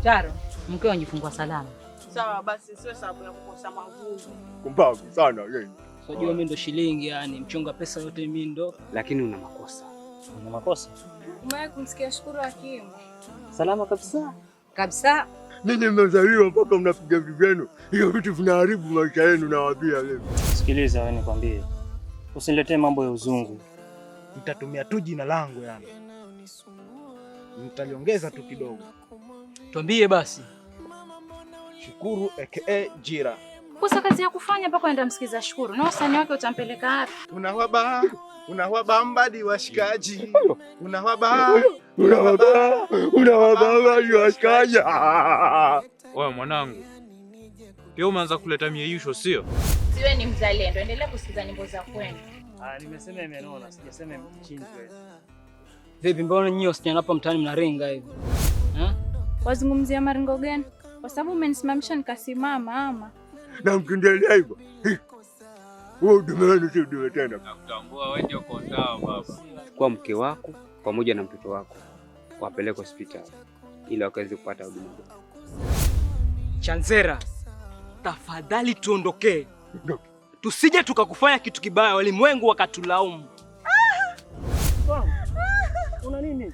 Charo, mkeo anjifungua salama. Sawa basi, sio sababu ya kukosa mavuno. Kumbavu sana yeye. Unajua mimi ndo shilingi, yani mchonga pesa yote mimi ndo. Lakini una makosa. Una makosa? Umewahi kumsikia Shukuru akiimba? Salama kabisa. Kabisa. Ninyi mmezaliwa mpaka mnapiga vivenu. Hiyo vitu vinaharibu maisha yenu nawaambia leo. Sikiliza wewe nikwambie. Usiniletee mambo ya uzungu. Nitatumia tu jina langu yani. Nitaliongeza tu kidogo. Tuambie basi. Shukuru aka Jira. Kosa kazi ya kufanya mpaka enda msikiza Shukuru. Na usanii wake utampeleka wapi? Unawaba mbadi washikaji. Unawaba mbadi washikaji. Wewe mwanangu. Pia umeanza kuleta mieyusho sio? Siwe ni mzalendo, endelea kusikiza nyimbo za kwenu. Nimesema imenona, sijasema mchinjwe. Vipi mbona nyinyi wasichana hapa mtaani mnaringa hivi? Wazungumzia maringo gani? Kwa sababu umenisimamisha nikasimama ama. Na mkiendelea hivyo. Wewe dumeni si dume tena. Nakutambua wewe ndio kondao baba. Kwa mke wako pamoja na mtoto wako wapeleke hospitali ili wakaweze kupata huduma. Chanzera, tafadhali tuondokee. Tusije tukakufanya kitu kibaya walimwengu wakatulaumu. Una nini?